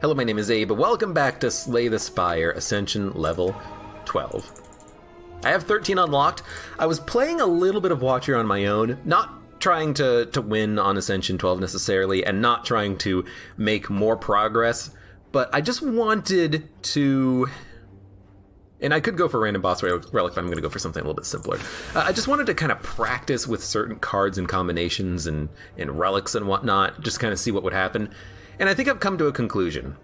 Hello, my name is Abe. Welcome back to Slay the Spire, Ascension level 12. I have 13 unlocked. I was playing a little bit of Watcher on my own, not trying to win on Ascension 12 necessarily, and not trying to make more progress, but I just wanted to... And I could go for random boss relic, but I'm going to go for something a little bit simpler. I just wanted to kind of practice with certain cards and combinations and relics and whatnot, just kind of see what would happen. And I think I've come to a conclusion.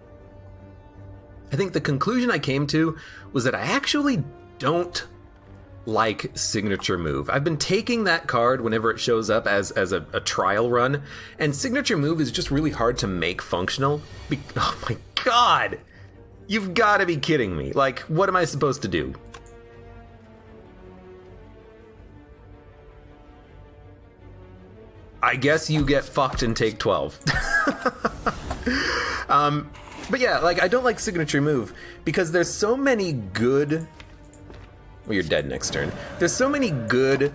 I think the conclusion I came to was that I actually don't like Signature Move. I've been taking that card whenever it shows up as a trial run, and Signature Move is just really hard to make functional. Oh my god! You've got to be kidding me. Like, what am I supposed to do? I guess you get fucked and take 12. But yeah, like, I don't like Signature Move because there's so many good... Well, you're dead next turn. There's so many good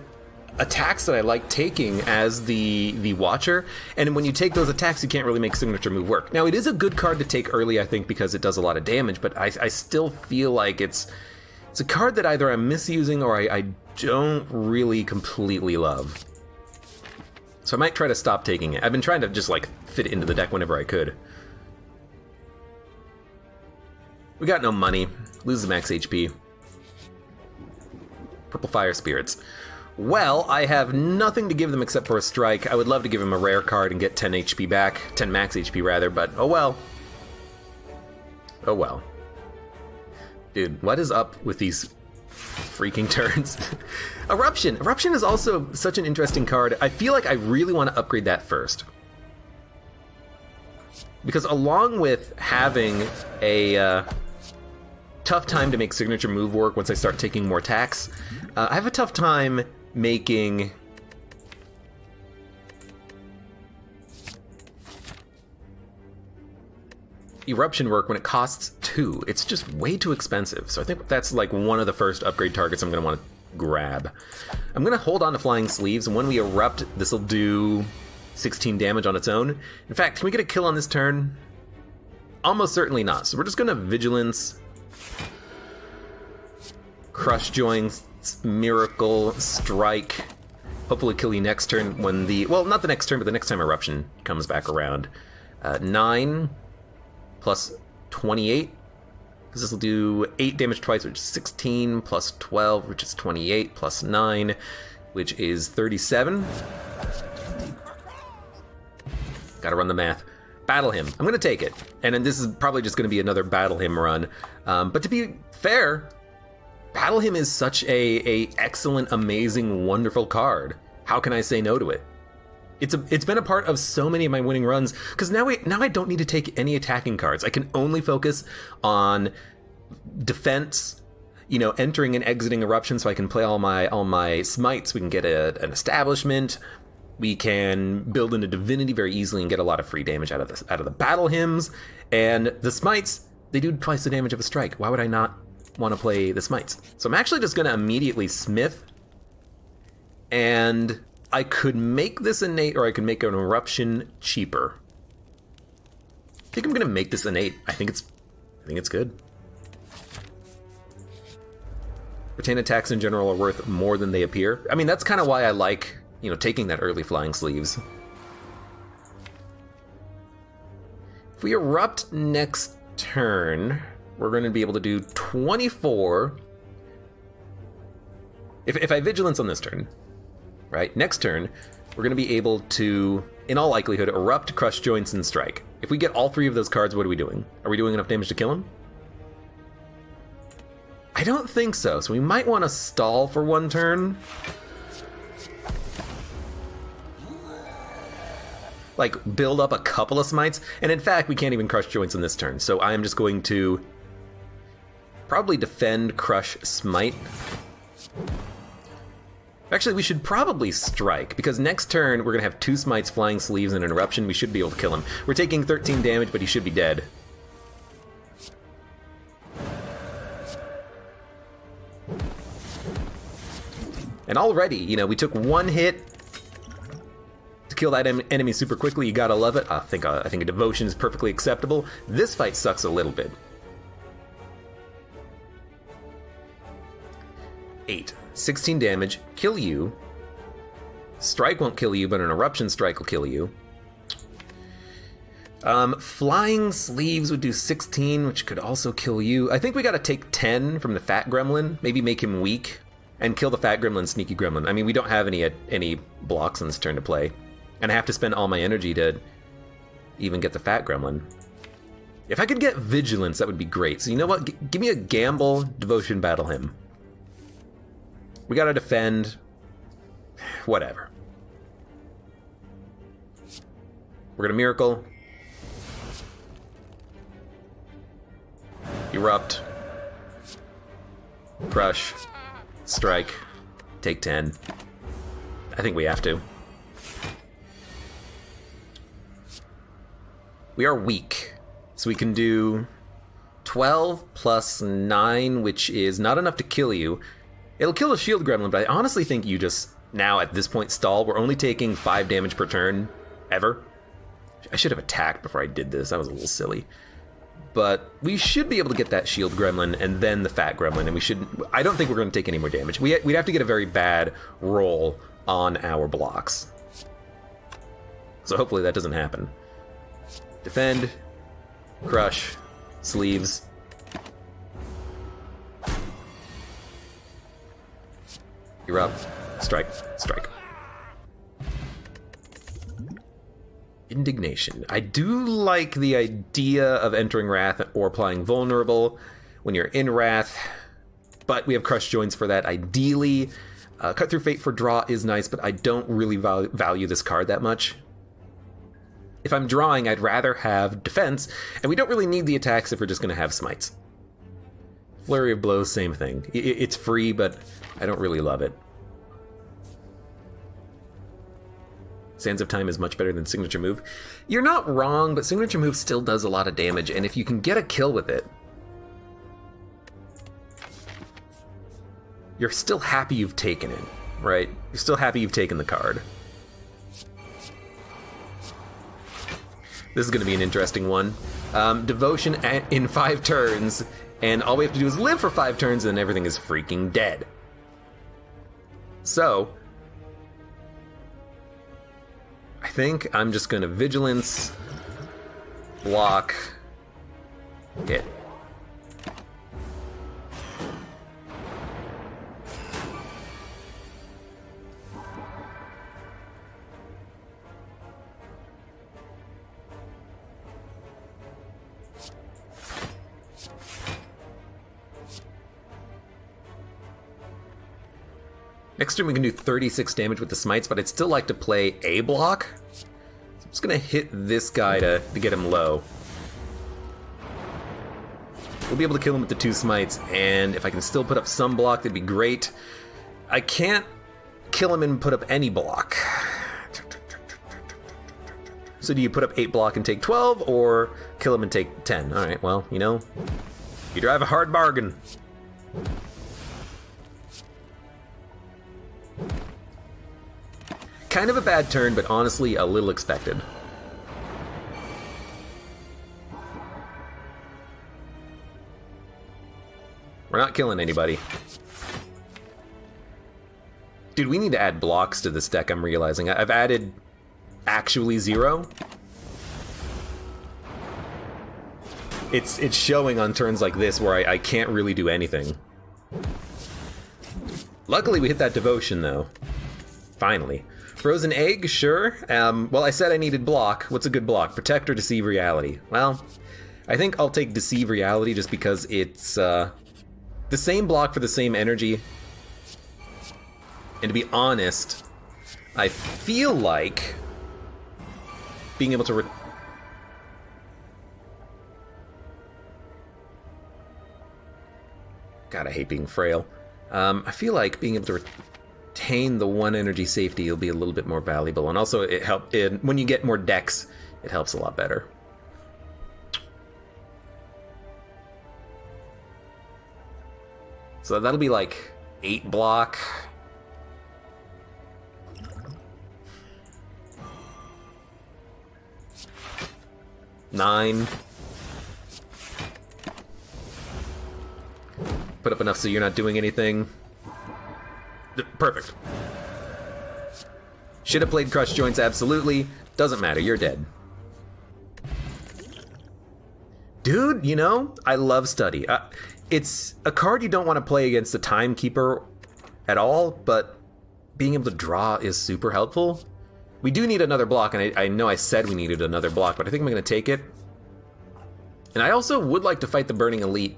attacks that I like taking as the Watcher, and when you take those attacks, you can't really make Signature Move work. Now, it is a good card to take early, I think, because it does a lot of damage, but I still feel like it's a card that either I'm misusing or I don't really completely love. So I might try to stop taking it. I've been trying to just, like, fit it into the deck whenever I could. We got no money. Lose the max HP. Purple Fire Spirits. Well, I have nothing to give them except for a strike. I would love to give him a rare card and get 10 HP back. 10 max HP, rather, but oh well. Oh well. Dude, what is up with these freaking turns? Eruption! Eruption is also such an interesting card. I feel like I really want to upgrade that first. Because along with having a tough time to make Signature Move work once I start taking more attacks, I have a tough time making Eruption work when it costs 2. It's just way too expensive. So I think that's like one of the first upgrade targets I'm going to want to grab. I'm going to hold on to Flying Sleeves, and when we erupt, this will do 16 damage on its own. In fact, can we get a kill on this turn? Almost certainly not. So we're just going to Vigilance, Crush Joints, Miracle, Strike. Hopefully kill you next turn when the... Well, not the next turn, but the next time Eruption comes back around. 9 plus 28. Because this will do 8 damage twice, which is 16, plus 12, which is 28, plus 9, which is 37. Gotta run the math. Battle Hymn. I'm gonna take it. And then this is probably just gonna be another Battle Hymn run. But to be fair, Battle Hymn is such a excellent, amazing, wonderful card. How can I say no to it? It's been a part of so many of my winning runs, because now I don't need to take any attacking cards. I can only focus on defense, you know, entering and exiting Eruption, so I can play all my smites. We can get an establishment. We can build into Divinity very easily and get a lot of free damage out of the Battle Hymns. And the smites, they do twice the damage of a strike. Why would I not want to play the smites? So I'm actually just going to immediately Smith, and I could make this innate, or I could make an Eruption cheaper. I think I'm going to make this innate. I think it's good. Retain attacks in general are worth more than they appear. I mean, that's kind of why I like, you know, taking that early Flying Sleeves. If we erupt next turn, we're going to be able to do 24. If I Vigilance on this turn, right, next turn, we're going to be able to, in all likelihood, erupt, Crush Joints, and Strike. If we get all 3 of those cards, what are we doing? Are we doing enough damage to kill him? I don't think so, so we might want to stall for 1 turn. Like, build up a couple of smites, and in fact, we can't even Crush Joints in this turn, so I am just going to probably defend, Crush, Smite. Actually, we should probably Strike, because next turn we're going to have 2 smites, Flying Sleeves, and an Eruption. We should be able to kill him. We're taking 13 damage, but he should be dead. And already, you know, we took 1 hit to kill that enemy super quickly. You gotta love it. I think a devotion is perfectly acceptable. This fight sucks a little bit. 8. 16 damage. Kill you. Strike won't kill you, but an eruption strike will kill you. Flying sleeves would do 16, which could also kill you. I think we gotta take 10 from the fat gremlin, maybe make him weak, and kill the fat gremlin, sneaky gremlin. I mean, we don't have any blocks on this turn to play, and I have to spend all my energy to even get the fat gremlin. If I could get vigilance, that would be great. So you know what? Give me a gamble, devotion, battle him. We gotta defend. Whatever. We're gonna miracle. Erupt. Crush. Strike. Take 10. I think we have to. We are weak, so we can do 12 plus 9, which is not enough to kill you. It'll kill a shield gremlin, but I honestly think you just, now at this point, stall. We're only taking 5 damage per turn, ever. I should have attacked before I did this. That was a little silly. But we should be able to get that shield gremlin and then the fat gremlin, and we should. I don't think we're going to take any more damage. We'd have to get a very bad roll on our blocks. So hopefully that doesn't happen. Defend, crush, sleeves. Erupt, strike, strike. Indignation. I do like the idea of entering Wrath or applying Vulnerable when you're in Wrath, but we have Crush Joints for that ideally. Cut Through Fate for draw is nice, but I don't really value this card that much. If I'm drawing, I'd rather have Defense, and we don't really need the attacks if we're just going to have Smites. Flurry of Blows, same thing. It's free, but I don't really love it. Sands of Time is much better than Signature Move. You're not wrong, but Signature Move still does a lot of damage, and if you can get a kill with it, you're still happy you've taken it, right? You're still happy you've taken the card. This is going to be an interesting one. Devotion in 5 turns, and all we have to do is live for 5 turns, and everything is freaking dead. So I think I'm just gonna vigilance, block, hit. Next turn we can do 36 damage with the smites, but I'd still like to play a block. So I'm just gonna hit this guy to get him low. We'll be able to kill him with the 2 smites, and if I can still put up some block, that'd be great. I can't kill him and put up any block. So do you put up 8 block and take 12, or kill him and take 10? Alright, well, you know, you drive a hard bargain. Kind of a bad turn, but honestly a little expected. We're not killing anybody. Dude, we need to add blocks to this deck, I'm realizing. I've added actually 0. It's showing on turns like this where I can't really do anything. Luckily we hit that devotion though. Finally. Frozen Egg, sure. Well, I said I needed block. What's a good block? Protect or Deceive Reality? Well, I think I'll take Deceive Reality just because it's the same block for the same energy. And to be honest, I feel like being able to God, I hate being frail. I feel like being able to retain the 1 energy safety will be a little bit more valuable, and also when you get more decks, it helps a lot better. So that'll be like 8 block. 9. Put up enough so you're not doing anything. Perfect. Should have played Crush Joints, absolutely. Doesn't matter, you're dead. Dude, you know, I love Study. It's a card you don't want to play against the Timekeeper at all, but being able to draw is super helpful. We do need another block, and I know I said we needed another block, but I think I'm going to take it. And I also would like to fight the Burning Elite,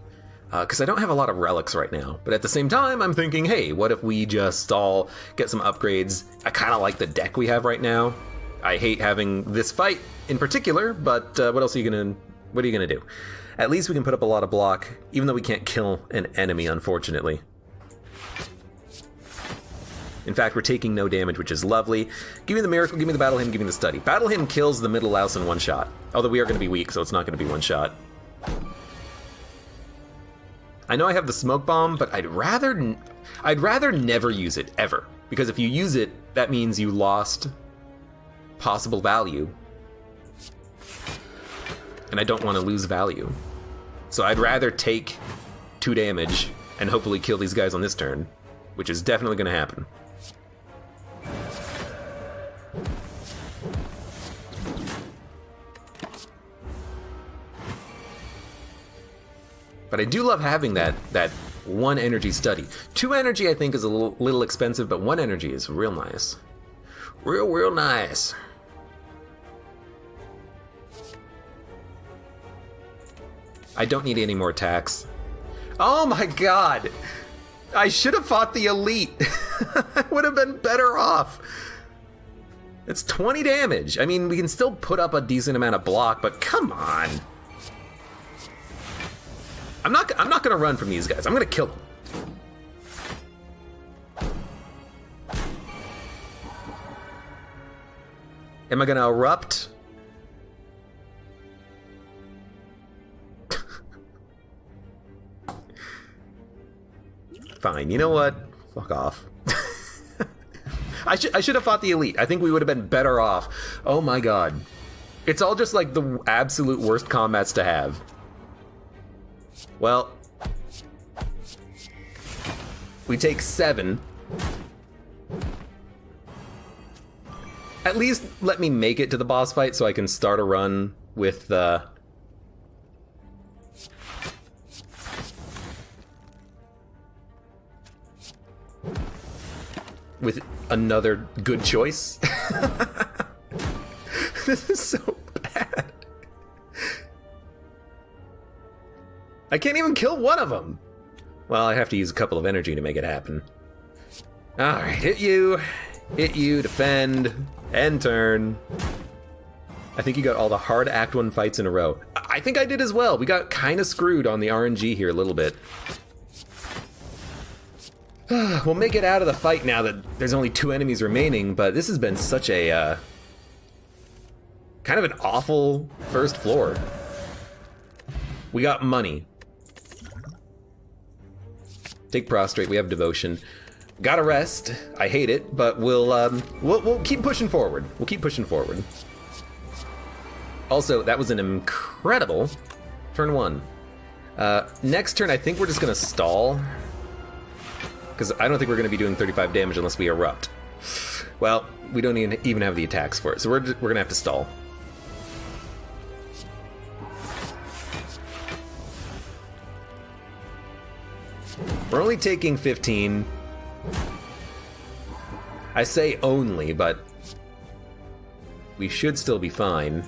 because I don't have a lot of relics right now. But at the same time, I'm thinking, hey, what if we just all get some upgrades? I kind of like the deck we have right now. I hate having this fight in particular, but what are you gonna do? At least we can put up a lot of block, even though we can't kill an enemy, unfortunately. In fact, we're taking no damage, which is lovely. Give me the Miracle, give me the Battle Hymn, give me the Study. Battle Hymn kills the middle louse in one shot. Although we are going to be weak, so it's not going to be one shot. I know I have the Smoke Bomb, but I'd rather never use it, ever. Because if you use it, that means you lost possible value. And I don't want to lose value. So I'd rather take 2 damage and hopefully kill these guys on this turn, which is definitely going to happen. But I do love having that 1 energy Study. 2 energy I think is a little expensive, but 1 energy is real nice. Real nice. I don't need any more attacks. Oh my god! I should have fought the Elite. I would have been better off. It's 20 damage. I mean, we can still put up a decent amount of block, but come on. I'm not gonna run from these guys. I'm gonna kill them. Am I gonna erupt? Fine, you know what? Fuck off. I should have fought the Elite. I think we would have been better off. Oh my god. It's all just like the absolute worst combats to have. Well, we take 7. At least let me make it to the boss fight so I can start a run with another good choice. This is so bad. I can't even kill one of them. Well, I have to use a couple of energy to make it happen. Alright, hit you, defend, end turn. I think you got all the hard Act 1 fights in a row. I think I did as well. We got kind of screwed on the RNG here a little bit. We'll make it out of the fight now that there's only 2 enemies remaining, but this has been such a kind of an awful first floor. We got money. Take Prostrate, we have Devotion. Gotta rest. I hate it, but we'll keep pushing forward. We'll keep pushing forward. Also, that was an incredible turn 1. Next turn, I think we're just gonna stall. Because I don't think we're going to be doing 35 damage unless we erupt. Well, we don't even have the attacks for it, so we're going to have to stall. We're only taking 15. I say only, but we should still be fine.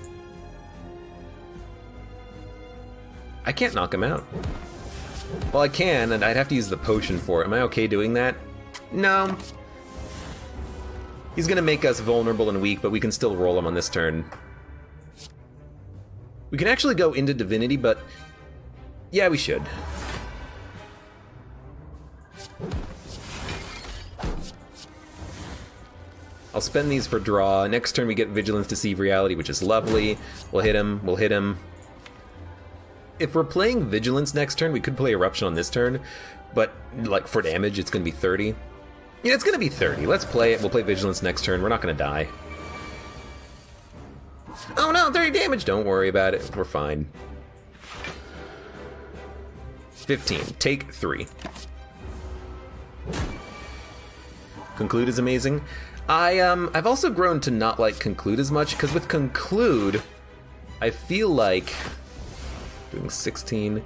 I can't knock him out. Well, I can, and I'd have to use the potion for it. Am I okay doing that? No. He's gonna make us vulnerable and weak, but we can still roll him on this turn. We can actually go into Divinity, but yeah, we should. I'll spend these for draw. Next turn we get Vigilance, Deceive Reality, which is lovely. We'll hit him, we'll hit him. If we're playing Vigilance next turn, we could play Eruption on this turn, but like for damage, it's gonna be 30. Yeah, it's gonna be 30. Let's play it. We'll play Vigilance next turn. We're not gonna die. Oh no, 30 damage! Don't worry about it, we're fine. 15, take 3. Conclude is amazing. I've also grown to not like Conclude as much, because with Conclude, I feel like... Doing 16...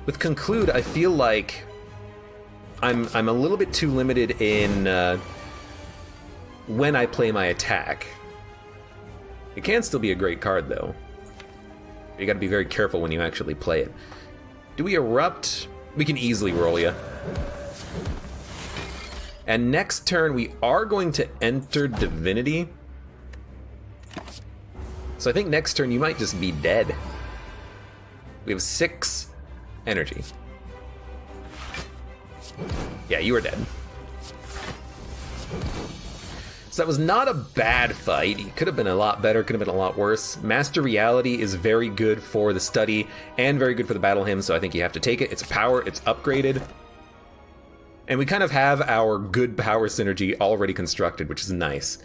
With Conclude, I feel like I'm a little bit too limited in when I play my attack. It can still be a great card, though. You gotta be very careful when you actually play it. Do we Erupt? We can easily roll ya. And next turn, we are going to enter Divinity. So I think next turn you might just be dead. We have 6 energy. Yeah, you are dead. So that was not a bad fight. It could have been a lot better, could have been a lot worse. Master Reality is very good for the study and very good for the battle hymn, so I think you have to take it. It's a power, it's upgraded. And we kind of have our good power synergy already constructed, which is nice.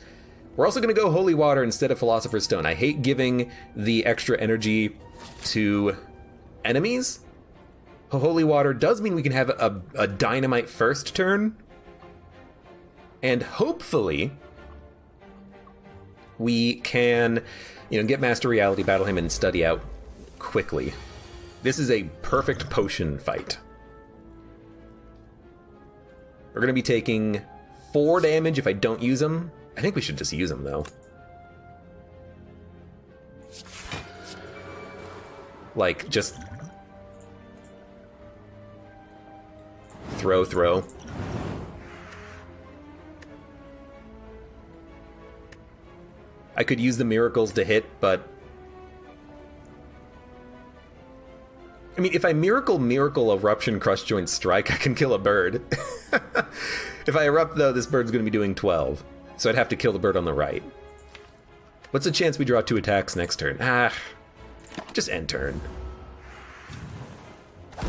We're also going to go Holy Water instead of Philosopher's Stone. I hate giving the extra energy to enemies. Holy Water does mean we can have a Dynamite first turn. And hopefully we can, get Master Reality, battle him, and study out quickly. This is a perfect potion fight. We're going to be taking 4 damage if I don't use them. I think we should just use them, though. Like, just... Throw. I could use the miracles to hit, but... I mean, if I Miracle, Eruption, Crush Joint, Strike, I can kill a bird. If I Erupt, though, this bird's going to be doing 12. So I'd have to kill the bird on the right. What's the chance we draw 2 attacks next turn? Just end turn.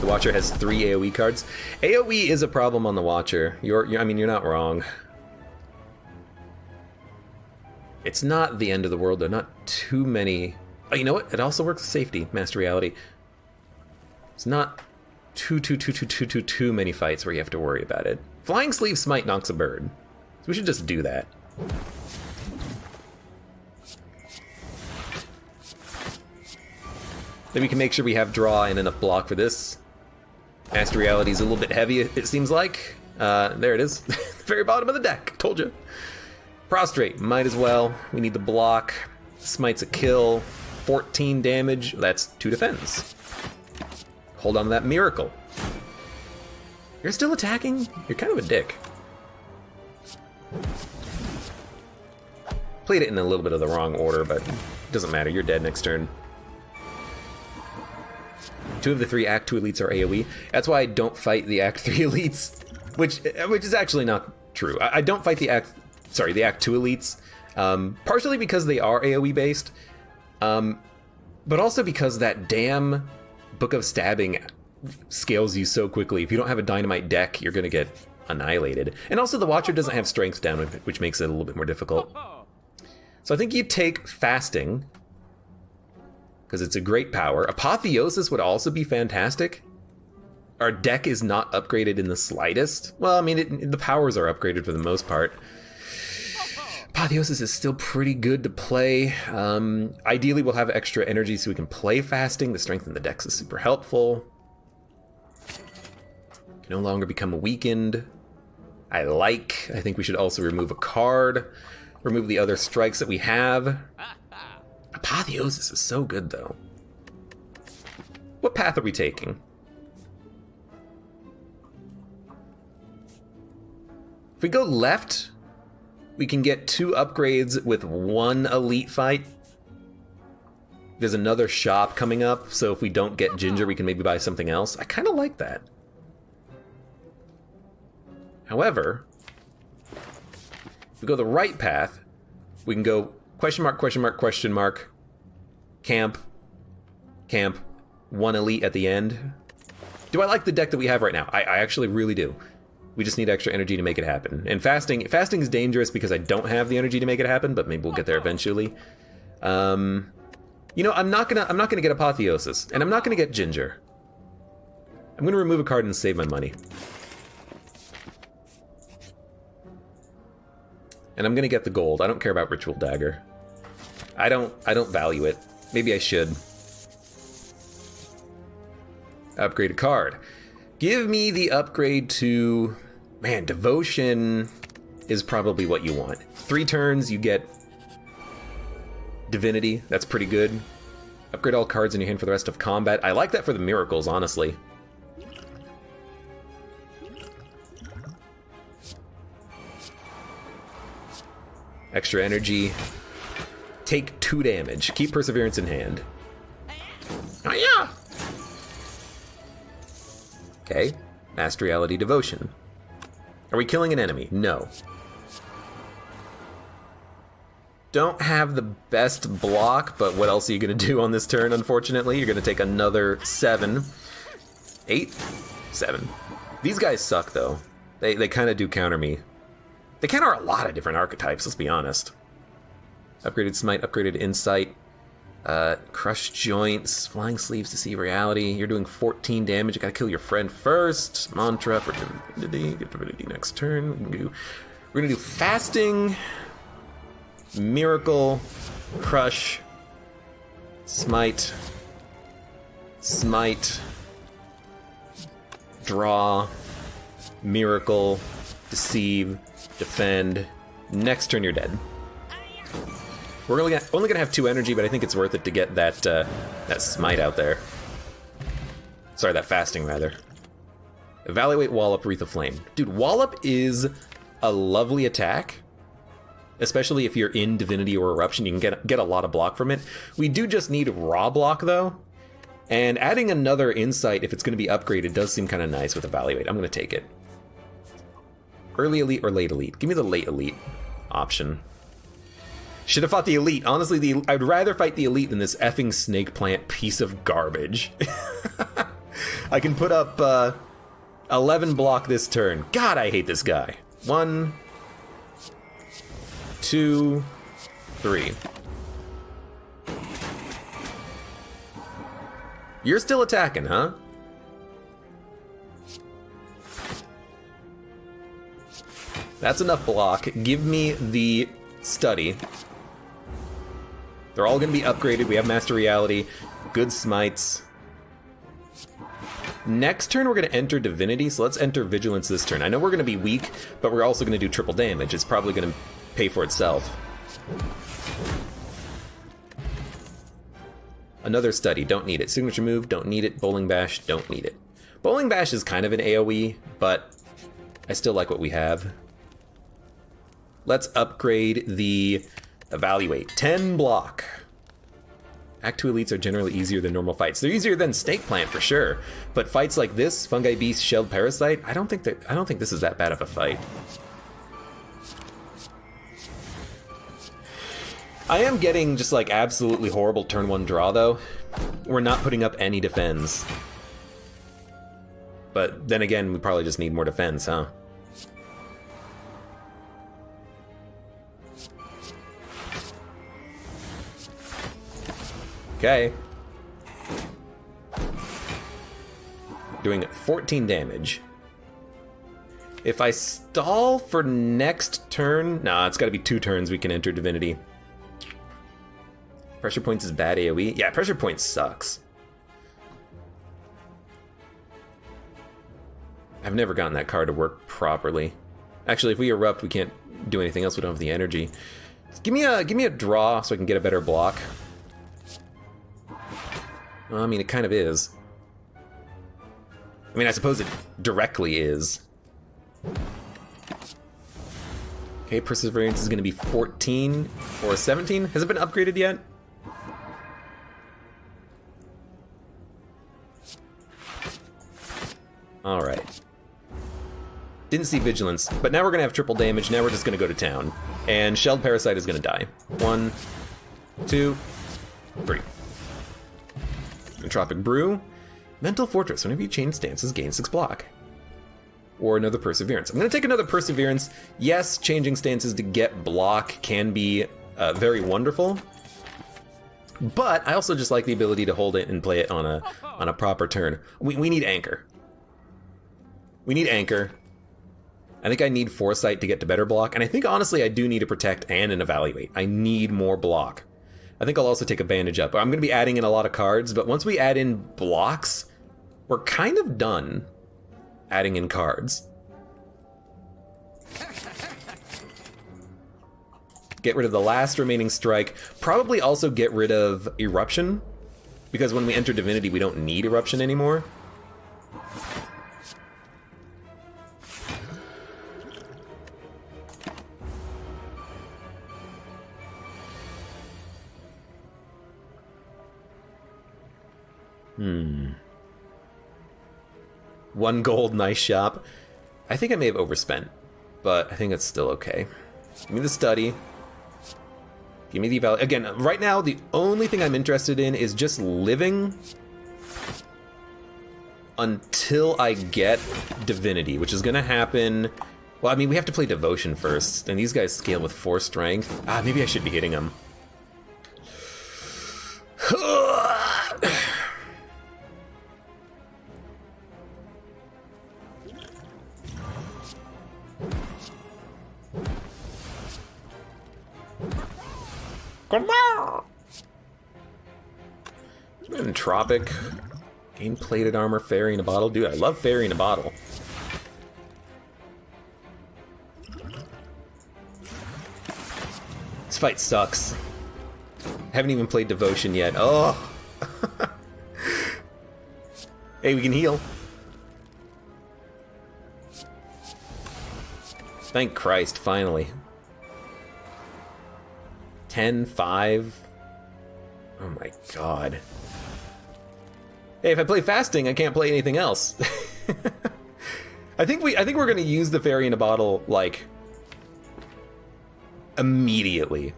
The Watcher has 3 AoE cards. AoE is a problem on the Watcher. You're not wrong. It's not the end of the world, though. Not too many... Oh, you know what? It also works with safety, Master Reality. It's not too many fights where you have to worry about it. Flying Sleeve Smite knocks a bird. So we should just do that. Then we can make sure we have draw and enough block for this. Master Reality is a little bit heavy, it seems like. There it is. Very bottom of the deck. Told you. Prostrate. Might as well. We need the block. Smite's a kill. 14 damage. That's 2 defense. Hold on to that miracle. You're still attacking? You're kind of a dick. Played it in a little bit of the wrong order, but it doesn't matter. You're dead next turn. 2 of the 3 Act 2 elites are AoE. That's why I don't fight the Act 3 elites, which is actually not true. I don't fight the Act 2 elites, partially because they are AoE based, but also because that damn Book of Stabbing scales you so quickly. If you don't have a Dynamite deck, you're going to get annihilated. And also the Watcher doesn't have Strength down, which makes it a little bit more difficult. So I think you take Fasting, because it's a great power. Apotheosis would also be fantastic. Our deck is not upgraded in the slightest. Well, I mean, the powers are upgraded for the most part. Apotheosis is still pretty good to play. Ideally, we'll have extra energy so we can play Fasting. The strength in the decks is super helpful. Can no longer become weakened. I think we should also remove a card. Remove the other strikes that we have. Apotheosis is so good, though. What path are we taking? If we go left, we can get 2 upgrades with 1 elite fight. There's another shop coming up, so if we don't get Ginger, we can maybe buy something else. I kind of like that. However, if we go the right path, we can go question mark, camp, 1 elite at the end. Do I like the deck that we have right now? I actually really do. We just need extra energy to make it happen. And fasting is dangerous because I don't have the energy to make it happen, but maybe we'll get there eventually. You know, I'm not gonna get Apotheosis, and I'm not gonna get Ginger. I'm gonna remove a card and save my money. And I'm gonna get the gold. I don't care about Ritual Dagger. I don't value it. Maybe I should. Upgrade a card. Give me the upgrade to... Man, Devotion is probably what you want. 3 turns, you get Divinity. That's pretty good. Upgrade all cards in your hand for the rest of combat. I like that for the miracles, honestly. Extra energy. Take 2 damage. Keep Perseverance in hand. Oh yeah! Okay. Master Reality Devotion. Are we killing an enemy? No. Don't have the best block, but what else are you going to do on this turn, unfortunately? You're going to take another 7. 8? 7. These guys suck, though. They kind of do counter me. They counter a lot of different archetypes, let's be honest. Upgraded Smite, upgraded Insight, Crushed Joints, Flying Sleeves to see reality. You're doing 14 damage. You gotta kill your friend first. Mantra for Divinity. Get Divinity next turn. We're gonna do Fasting, Miracle, Crush, Smite, Draw, Miracle, Deceive, Defend. Next turn, you're dead. We're only gonna have 2 energy, but I think it's worth it to get that that Smite out there. Sorry, that Fasting, rather. Evaluate Wallop, Wreath of Flame. Dude, Wallop is a lovely attack, especially if you're in Divinity or Eruption. You can get a lot of block from it. We do just need raw block, though, and adding another Insight, if it's going to be upgraded, does seem kind of nice with Evaluate. I'm going to take it. Early Elite or Late Elite? Give me the Late Elite option. Should have fought the Elite. Honestly, I'd rather fight the Elite than this effing Snake Plant piece of garbage. I can put up 11 block this turn. God, I hate this guy. 1, 2, 3. You're still attacking, huh? That's enough block. Give me the Study. They're all going to be upgraded. We have Master Reality, good Smites. Next turn, we're going to enter Divinity, so let's enter Vigilance this turn. I know we're going to be weak, but we're also going to do triple damage. It's probably going to pay for itself. Another Study, don't need it. Signature Move, don't need it. Bowling Bash, don't need it. Bowling Bash is kind of an AoE, but I still like what we have. Let's upgrade the Evaluate. 10 block. Act 2 elites are generally easier than normal fights. They're easier than Snake Plant for sure, but fights like this, Fungi Beast, Shelled Parasite, I don't think this is that bad of a fight. I am getting just like absolutely horrible turn 1 draw though. We're not putting up any defense. But then again, we probably just need more defense, huh? Okay. Doing 14 damage. If I stall for next turn... Nah, it's gotta be 2 turns we can enter Divinity. Pressure Points is bad AoE? Yeah, Pressure Points sucks. I've never gotten that card to work properly. Actually, if we Erupt, we can't do anything else. We don't have the energy. Give me a draw so I can get a better block. Well, I mean, it kind of is. I mean, I suppose it directly is. Okay, Perseverance is going to be 14 or 17. Has it been upgraded yet? All right. Didn't see Vigilance, but now we're going to have triple damage. Now we're just going to go to town. And Shelled Parasite is going to die. 1, 2, 3. Entropic Brew. Mental Fortress. Whenever you change stances, gain 6 block. Or another Perseverance. I'm going to take another Perseverance. Yes, changing stances to get block can be very wonderful. But I also just like the ability to hold it and play it on a proper turn. We need anchor. We need anchor. I think I need foresight to get to better block, and I think honestly I do need to protect and an evaluate. I need more block. I think I'll also take a bandage up. I'm going to be adding in a lot of cards, but once we add in blocks, we're kind of done adding in cards. Get rid of the last remaining strike. Probably also get rid of Eruption, because when we enter Divinity, we don't need Eruption anymore. One gold, nice shop. I think I may have overspent, but I think it's still okay. Give me the study. Give me the value. Again, right now, the only thing I'm interested in is just living until I get Divinity, which is gonna happen. Well, I mean, we have to play Devotion first, and these guys scale with 4 strength. Maybe I should be hitting them. Come on! Entropic. Gain plated armor, fairy in a bottle. Dude, I love fairy in a bottle. This fight sucks. Haven't even played Devotion yet. Oh! Hey, we can heal. Thank Christ, finally. 10-5. Oh my god. Hey, if I play fasting, I can't play anything else. I think we're gonna use the fairy in a bottle, like, immediately.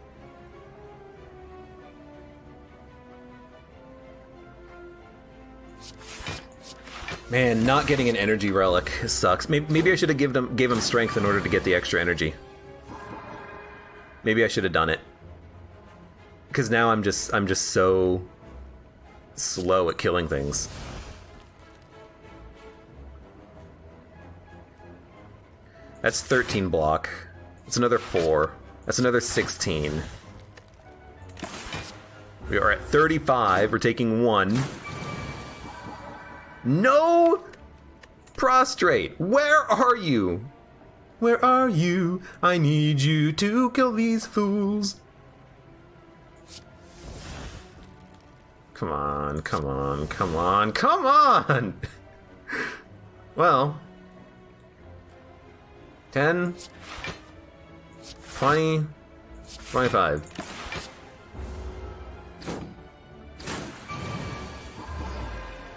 Man, not getting an energy relic sucks. Maybe I should have gave him strength in order to get the extra energy. Maybe I should have done it. Because now I'm just so slow at killing things. That's 13 block. That's another 4. That's another 16. We are at 35. We're taking 1. No! Prostrate! Where are you? Where are you? I need you to kill these fools. Come on, come on, come on, come on! Well, 10, 20, 25.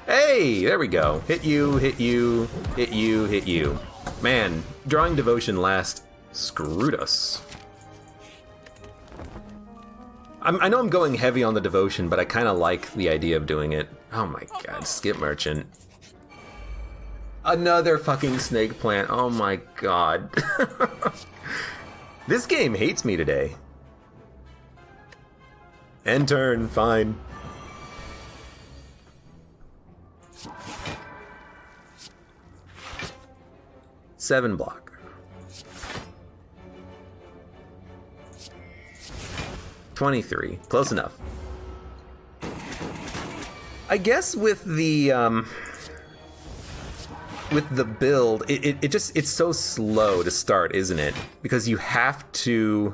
Hey, there we go. Hit you, hit you, hit you, hit you. Man, drawing Devotion last screwed us. I know I'm going heavy on the Devotion, but I kind of like the idea of doing it. Oh my god, Skip Merchant. Another fucking snake plant. Oh my god. This game hates me today. End turn, fine. Seven block. 23. Close enough. I guess with the build, it's so slow to start, isn't it? Because you have to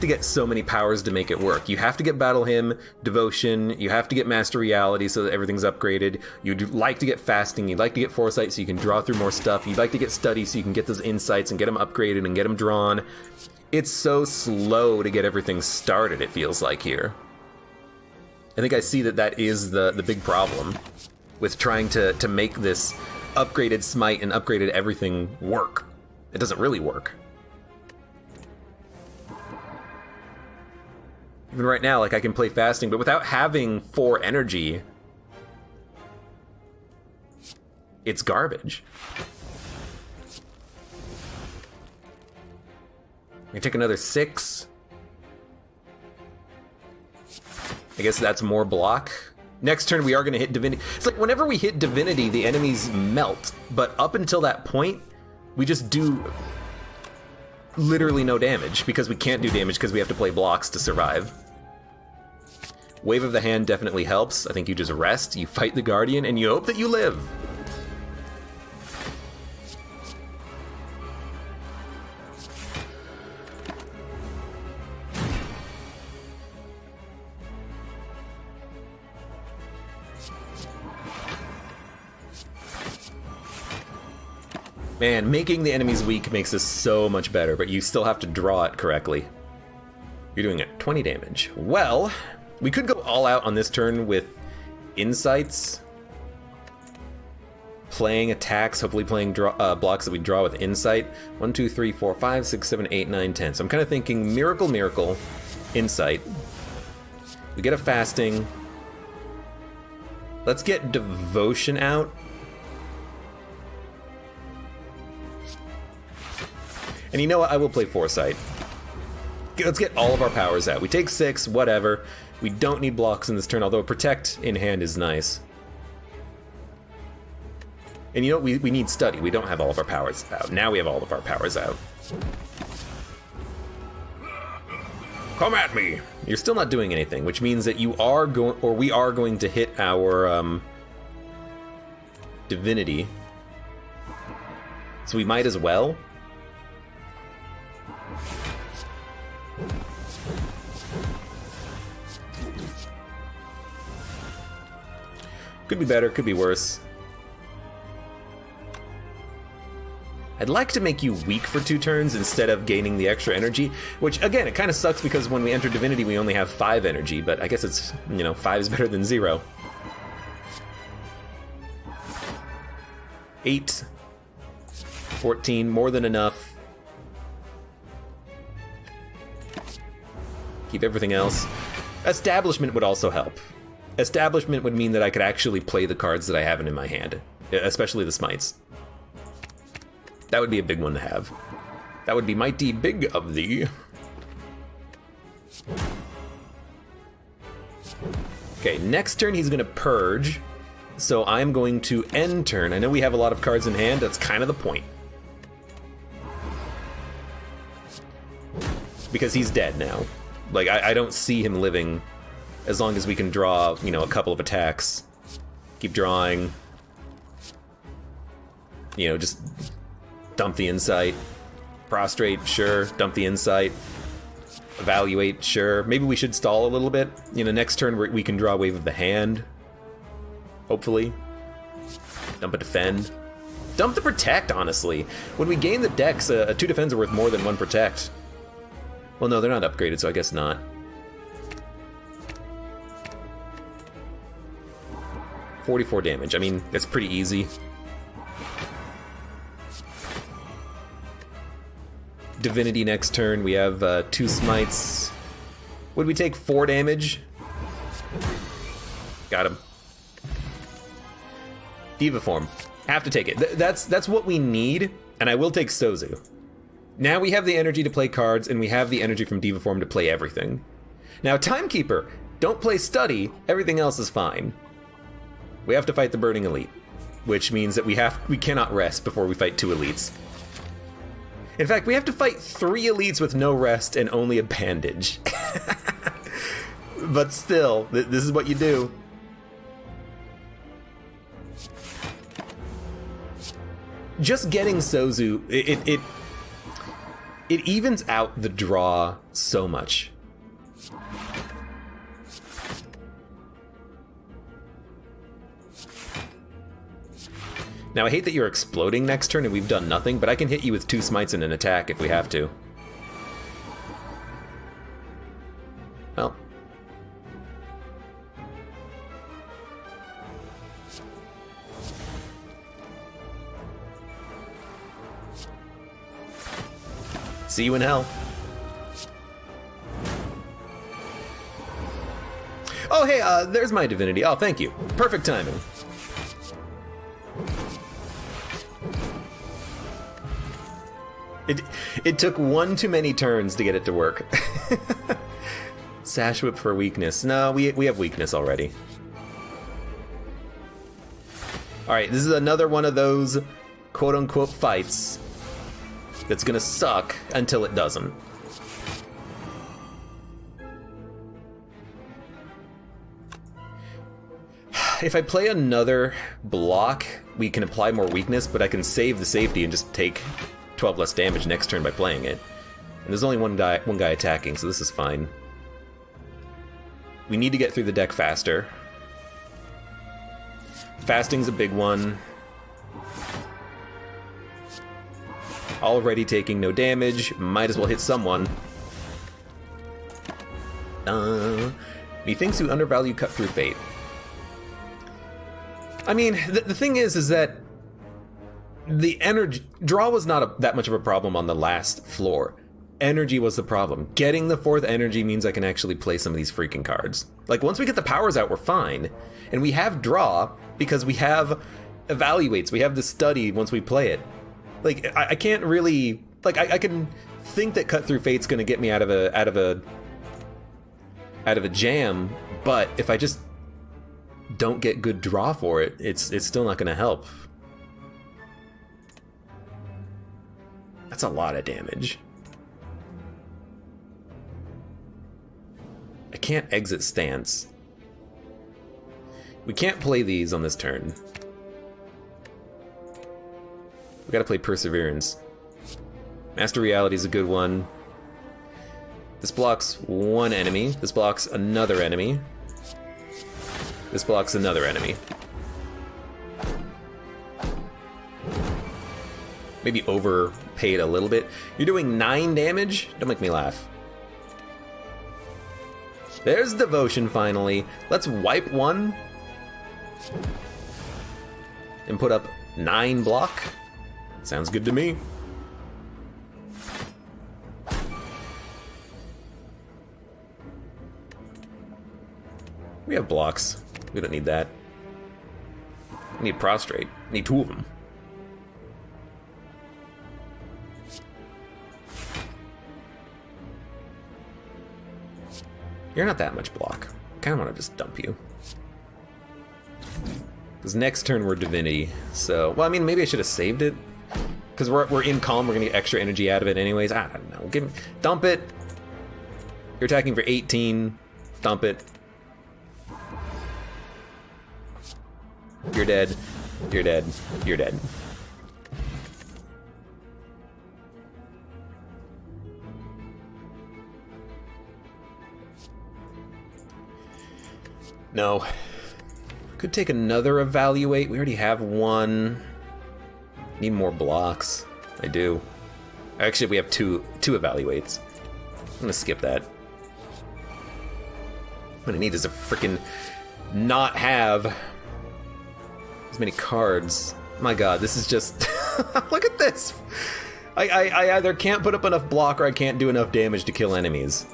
get so many powers to make it work. You have to get Battle Hymn, Devotion, you have to get Master Reality so that everything's upgraded. You'd like to get Fasting, you'd like to get Foresight so you can draw through more stuff, you'd like to get Study so you can get those insights and get them upgraded and get them drawn. It's so slow to get everything started, it feels like here. I think I see that is the big problem with trying to make this upgraded Smite and upgraded everything work. It doesn't really work. Even right now, like, I can play Fasting, but without having 4 energy, it's garbage. I take another 6. I guess that's more block. Next turn we are going to hit Divinity. It's like whenever we hit Divinity, the enemies melt. But up until that point, we just do literally no damage, because we can't do damage because we have to play blocks to survive. Wave of the Hand definitely helps. I think you just rest, you fight the Guardian, and you hope that you live. Man, making the enemies weak makes this so much better, but you still have to draw it correctly. You're doing it 20 damage. Well, we could go all out on this turn with insights, playing attacks, hopefully playing blocks that we draw with insight. 1, 2, 3, 4, 5, 6, 7, 8, 9, 10. So I'm kind of thinking miracle, miracle, insight. We get a fasting. Let's get devotion out. And you know what? I will play Foresight. Let's get all of our powers out. We take 6, whatever. We don't need blocks in this turn, although Protect in hand is nice. And you know what? We need Study. We don't have all of our powers out. Now we have all of our powers out. Come at me! You're still not doing anything, which means that you are going, or we are going to hit our Divinity. So we might as well. Could be better, could be worse. I'd like to make you weak for 2 turns instead of gaining the extra energy, which, again, it kind of sucks because when we enter Divinity, we only have 5 energy, but I guess it's, 5 is better than 0. 8. 14, more than enough. Keep everything else. Establishment would also help. Establishment would mean that I could actually play the cards that I have in my hand, especially the smites. That would be a big one to have. That would be mighty big of thee. Okay, next turn he's gonna purge, so I'm going to end turn. I know we have a lot of cards in hand, that's kind of the point. Because he's dead now. Like, I don't see him living as long as we can draw, a couple of attacks. Keep drawing. Just dump the insight. Prostrate, sure. Dump the insight. Evaluate, sure. Maybe we should stall a little bit. Next turn we can draw Wave of the Hand. Hopefully. Dump a defend. Dump the protect, honestly. When we gain the dex, 2 defends are worth more than 1 protect. Well, no, they're not upgraded, so I guess not. 44 damage. I mean, that's pretty easy. Divinity next turn. We have 2 smites. Would we take 4 damage? Got him. Diva form. Have to take it. That's what we need, and I will take Sozu. Now we have the energy to play cards, and we have the energy from Diva form to play everything. Now, Timekeeper. Don't play Study. Everything else is fine. We have to fight the Burning Elite, which means that we cannot rest before we fight 2 elites. In fact, we have to fight 3 elites with no rest and only a bandage. But still, this is what you do. Just getting Sozu, it evens out the draw so much. Now, I hate that you're exploding next turn and we've done nothing, but I can hit you with 2 smites and an attack if we have to. Well. See you in hell. Oh, hey, there's my divinity. Oh, thank you. Perfect timing. It took 1 too many turns to get it to work. Sash Whip for weakness. No, we have weakness already. Alright, this is another one of those quote-unquote fights that's gonna suck until it doesn't. If I play another block, we can apply more weakness, but I can save the safety and just take 12 less damage next turn by playing it. And there's only one guy attacking, so this is fine. We need to get through the deck faster. Fasting's a big one. Already taking no damage, might as well hit someone. Methinks you undervalue Cut Through Fate. I mean, the thing is that the energy draw was not that much of a problem on the last floor. Energy was the problem. Getting the 4th energy means I can actually play some of these freaking cards. Like, once we get the powers out, we're fine. And we have draw because we have evaluates. We have the study once we play it. Like, I can't really... Like, I can think that Cut Through Fate's gonna get me out of a jam, but if I just don't get good draw for it, it's still not gonna help. That's a lot of damage. I can't exit stance. We can't play these on this turn. We gotta play Perseverance. Master Reality is a good one. This blocks one enemy. This blocks another enemy. This blocks another enemy. Maybe overpaid a little bit. You're doing 9 damage? Don't make me laugh. There's Devotion finally. Let's wipe one. And put up 9 block. Sounds good to me. We have blocks. We don't need that. We need Prostrate. We need 2 of them. You're not that much block. I kind of want to just dump you. Because next turn we're Divinity, so... Well, I mean, maybe I should have saved it. Because we're in Calm, we're going to get extra energy out of it anyways. I don't know. Dump it. You're attacking for 18. Dump it. You're dead. You're dead. You're dead. No. Could take another Evaluate. We already have one. Need more blocks. I do. Actually, we have two Evaluates. I'm gonna skip that. What I need is a freaking not have as many cards. My god, this is just... Look at this! I either can't put up enough block or I can't do enough damage to kill enemies.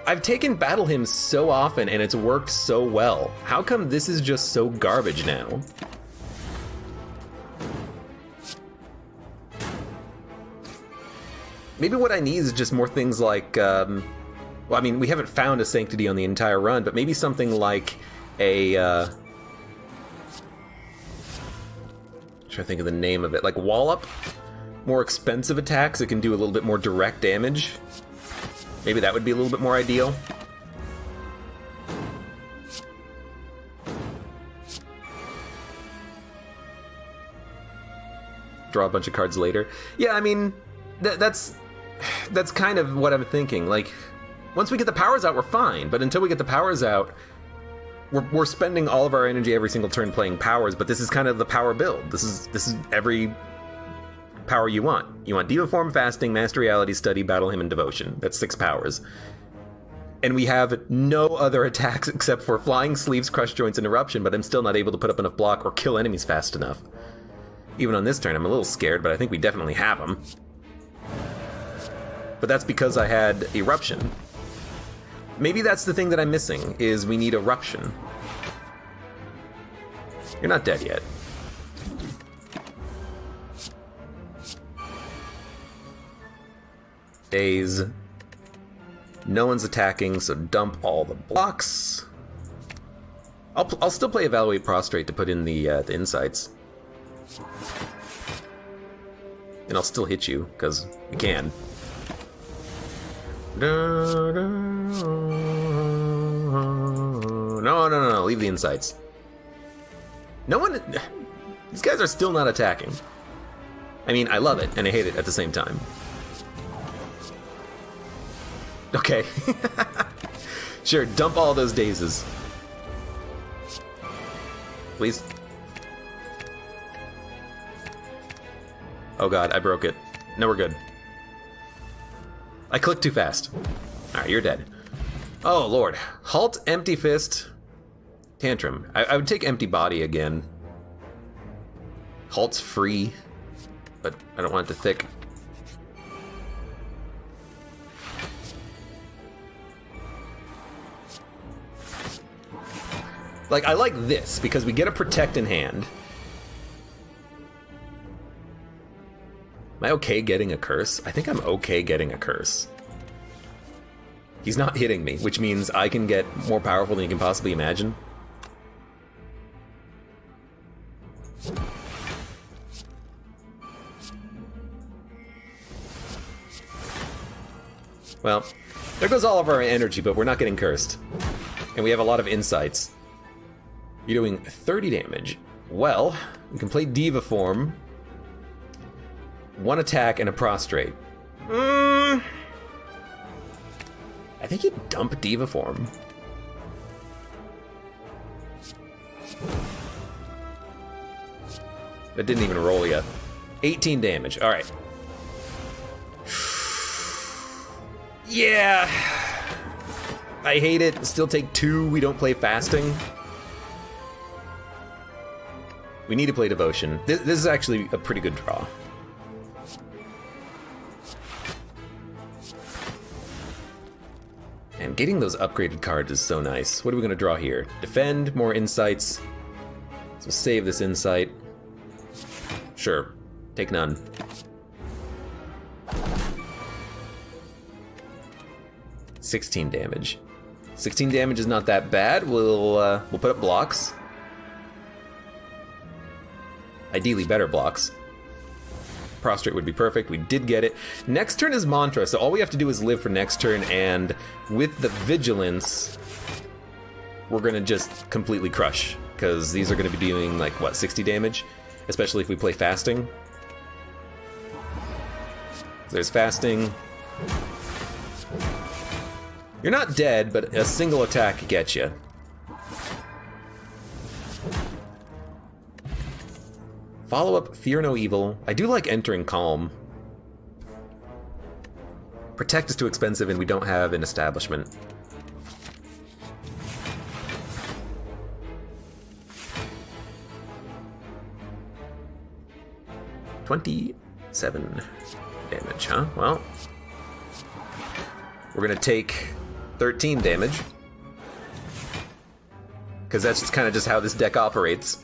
I've taken Battle Hymn so often and it's worked so well. How come this is just so garbage now? Maybe what I need is just more things like, well, I mean, we haven't found a Sanctity on the entire run, but maybe something like a, trying to think of the name of it, like Wallop? More expensive attacks that can do a little bit more direct damage. Maybe that would be a little bit more ideal. Draw a bunch of cards later. Yeah, I mean, that's kind of what I'm thinking. Like, once we get the powers out, we're fine. But until we get the powers out, we're spending all of our energy every single turn playing powers. But this is kind of the power build. This is every power you want. You want Diva Form, Fasting, Master Reality, Study, Battle Hymn, and Devotion. That's 6 powers. And we have no other attacks except for Flying Sleeves, Crush Joints, and Eruption, but I'm still not able to put up enough block or kill enemies fast enough. Even on this turn, I'm a little scared, but I think we definitely have them. But that's because I had Eruption. Maybe that's the thing that I'm missing, is we need Eruption. You're not dead yet. Daze. No one's attacking, so dump all the blocks. I'll still play Evaluate Prostrate to put in the insights. And I'll still hit you, because we can. No, leave the insights. No one... These guys are still not attacking. I mean, I love it, and I hate it at the same time. Okay. Sure, dump all those dazes. Please. Oh god, I broke it. No, we're good. I clicked too fast. Alright, you're dead. Oh, lord. Halt, Empty Fist, Tantrum. I would take Empty Body again. Halt's free, but I don't want it to thick. Like, I like this, because we get a Protect in hand. Am I okay getting a curse? I think I'm okay getting a curse. He's not hitting me, which means I can get more powerful than you can possibly imagine. Well, there goes all of our energy, but we're not getting cursed. And we have a lot of insights. You're doing 30 damage. Well, we can play Diva Form. One attack and a prostrate. I think you dump Diva Form. That didn't even roll yet. 18 damage. All right. Yeah. I hate it. Still take 2. We don't play fasting. We need to play Devotion. This is actually a pretty good draw. And getting those upgraded cards is so nice. What are we going to draw here? Defend, more insights. So save this insight. Sure. Take none. $16 damage. 16 damage is not that bad. We'll put up blocks. Ideally better blocks. Prostrate would be perfect. We did get it. Next turn is Mantra, so all we have to do is live for next turn, and with the Vigilance, we're gonna just completely crush, because these are gonna be doing, like, what, 60 damage? Especially if we play Fasting. There's Fasting. You're not dead, but a single attack gets you. Follow up Fear No Evil. I do like entering Calm. Protect is too expensive and we don't have an establishment. $27 damage, huh? Well, we're gonna take 13 damage. Because that's just kind of just how this deck operates.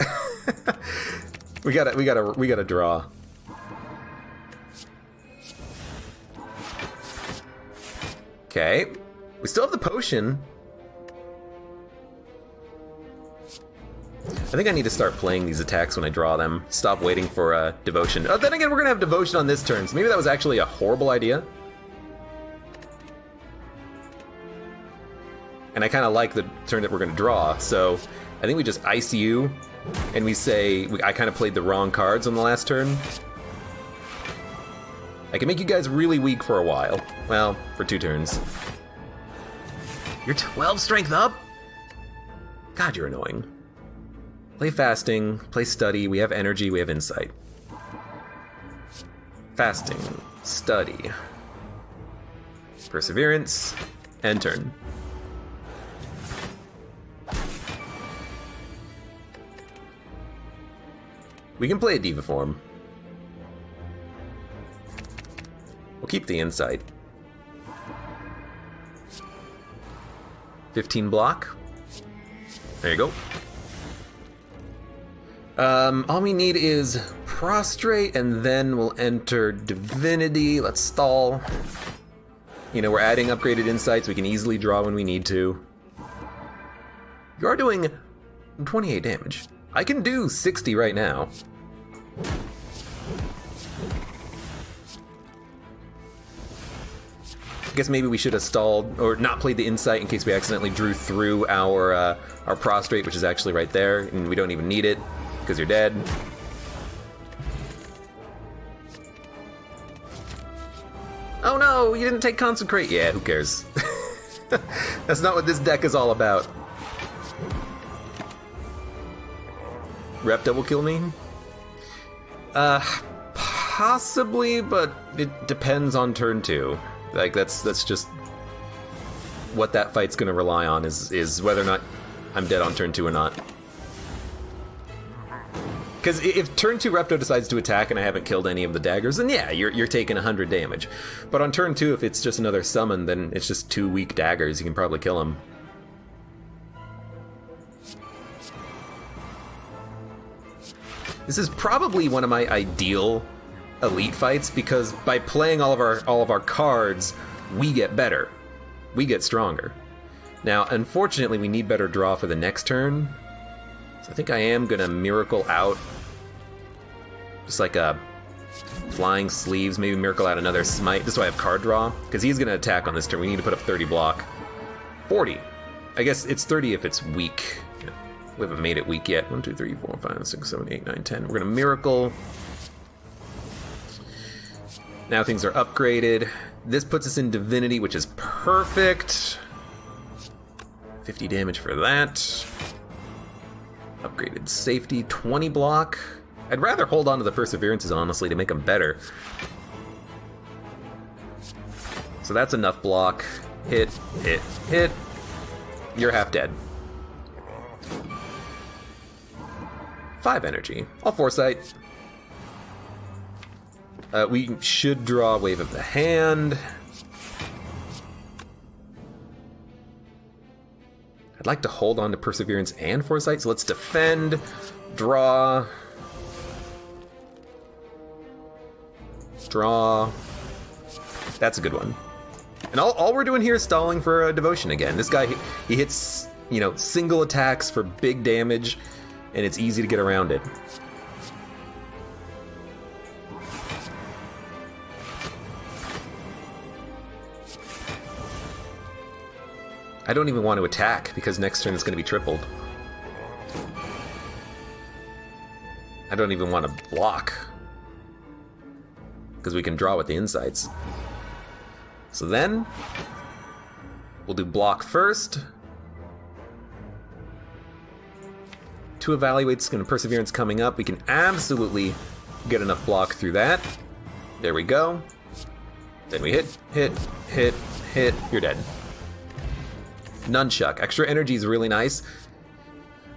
We gotta draw. Okay. We still have the potion. I think I need to start playing these attacks when I draw them. Stop waiting for Devotion. Oh, then again, we're gonna have Devotion on this turn, so maybe that was actually a horrible idea. And I kind of like the turn that we're gonna draw, so I think we just ICU. And we say, I kind of played the wrong cards on the last turn. I can make you guys really weak for a while. Well, for 2 turns. You're 12 strength up? God, you're annoying. Play Fasting, play Study, we have energy, we have insight. Fasting, Study. Perseverance, end turn. We can play a Diva Form. We'll keep the insight. 15 block. There you go. All we need is Prostrate, and then we'll enter Divinity. Let's stall. You know, we're adding upgraded insights. We can easily draw when we need to. You are doing 28 damage. I can do 60 right now. I guess maybe we should have stalled, or not played the insight in case we accidentally drew through our prostrate, which is actually right there, and we don't even need it, because you're dead. Oh no, you didn't take consecrate. Yeah, who cares? That's not what this deck is all about. Repta will kill me? Possibly, but it depends on turn 2. Like, that's just what that fight's gonna rely on, is whether or not I'm dead on turn 2 or not. Because if turn 2 Repto decides to attack and I haven't killed any of the daggers, then yeah, you're taking 100 damage. But on turn 2, if it's just another summon, then it's just 2 weak daggers. You can probably kill him. This is probably one of my ideal elite fights, because by playing all of our cards, we get better. We get stronger. Now, unfortunately, we need better draw for the next turn. So I think I am gonna miracle out just like a flying sleeves, maybe miracle out another smite, just so I have card draw, because he's gonna attack on this turn. We need to put up 30 block. 40. I guess it's 30 if it's weak. We haven't made it weak yet. 1, 2, 3, 4, 5, 6, 7, 8, 9, 10. We're gonna miracle. Now things are upgraded. This puts us in divinity, which is perfect. 50 damage for that. Upgraded safety, 20 block. I'd rather hold on to the perseverances, honestly, to make them better. So that's enough block. Hit, hit, hit. You're half dead. 5 energy. All foresight. We should draw Wave of the Hand. I'd like to hold on to Perseverance and Foresight, so let's defend, draw, draw. That's a good one. And all we're doing here is stalling for Devotion again. This guy, he hits, you know, single attacks for big damage, and it's easy to get around it. I don't even want to attack, because next turn it's going to be tripled. I don't even want to block, because we can draw with the insights. So then, we'll do block first. 2 evaluates, going to Perseverance coming up. We can absolutely get enough block through that. There we go. Then we hit, hit, hit, hit. You're dead. Nunchuck. Extra energy is really nice.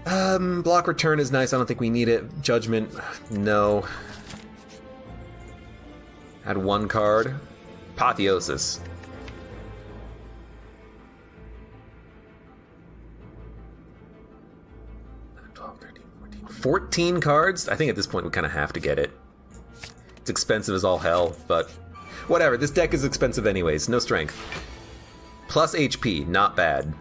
Block return is nice. I don't think we need it. Judgment, no. Add 1 card. Apotheosis. $12, $13, $14. 14 cards? I think at this point we kind of have to get it. It's expensive as all hell, but whatever. This deck is expensive anyways. No strength. Plus HP, not bad.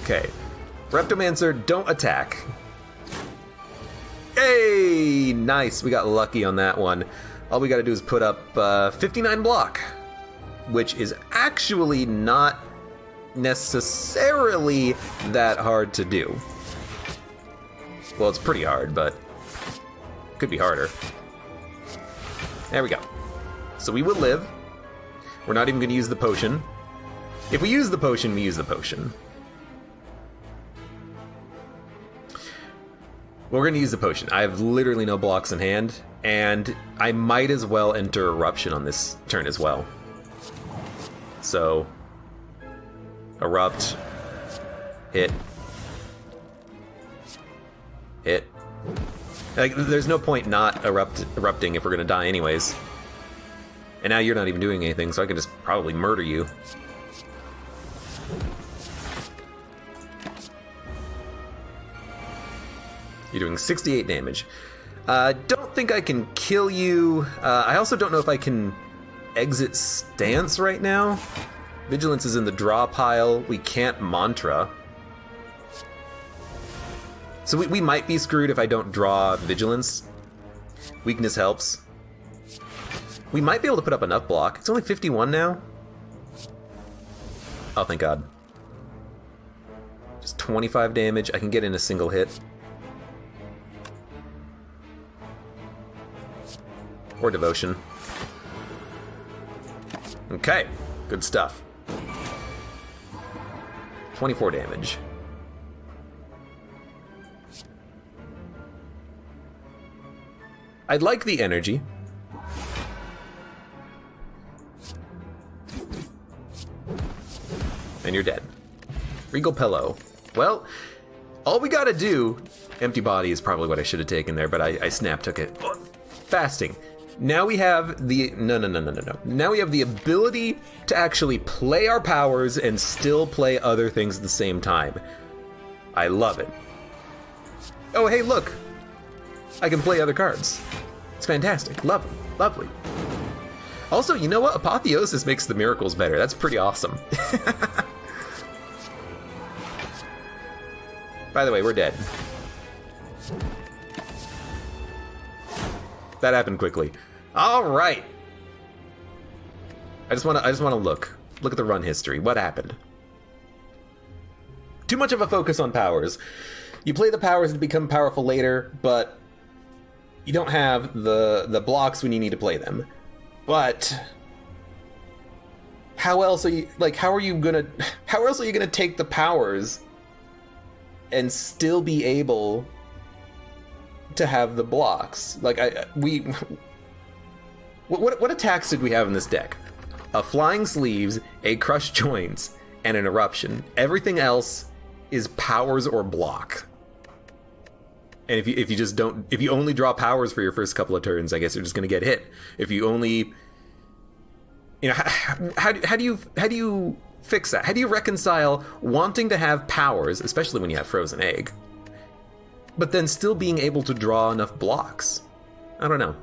Okay. Reptomancer, don't attack. Hey! Nice, we got lucky on that one. All we gotta do is put up 59 block, which is actually not necessarily that hard to do. Well, it's pretty hard, but could be harder. There we go. So we will live. We're not even going to use the potion. If we use the potion, we use the potion. We're going to use the potion. I have literally no blocks in hand, and I might as well enter Eruption on this turn as well. So, Erupt, hit, hit. Like, there's no point not erupting if we're gonna die anyways. And now you're not even doing anything, so I can just probably murder you. You're doing 68 damage. Don't think I can kill you. I also don't know if I can exit stance right now. Vigilance is in the draw pile. We can't mantra. So we might be screwed if I don't draw Vigilance. Weakness helps. We might be able to put up enough block. It's only 51 now. Oh, thank God. Just 25 damage. I can get in a single hit. Or Devotion. Okay, good stuff. 24 damage. I'd like the energy. And you're dead. Regal Pillow. Well, all we gotta do... Empty Body is probably what I should have taken there, but I snap took it. Oh, fasting. Now we have the... No. Now we have the ability to actually play our powers and still play other things at the same time. I love it. Oh, hey, look. I can play other cards. It's fantastic. Lovely. Also, you know what? Apotheosis makes the miracles better. That's pretty awesome. By the way, we're dead. That happened quickly. All right. I just want to look at the run history. What happened? Too much of a focus on powers. You play the powers to become powerful later, but you don't have the blocks when you need to play them. But how else are you gonna take the powers and still be able to have the blocks? Like what attacks did we have in this deck? A Flying Sleeves, a Crushed Joints, and an Eruption. Everything else is powers or block. And if you only draw powers for your first couple of turns, I guess you're just gonna get hit. If you only, how do you fix that? How do you reconcile wanting to have powers, especially when you have Frozen Egg, but then still being able to draw enough blocks? I don't know.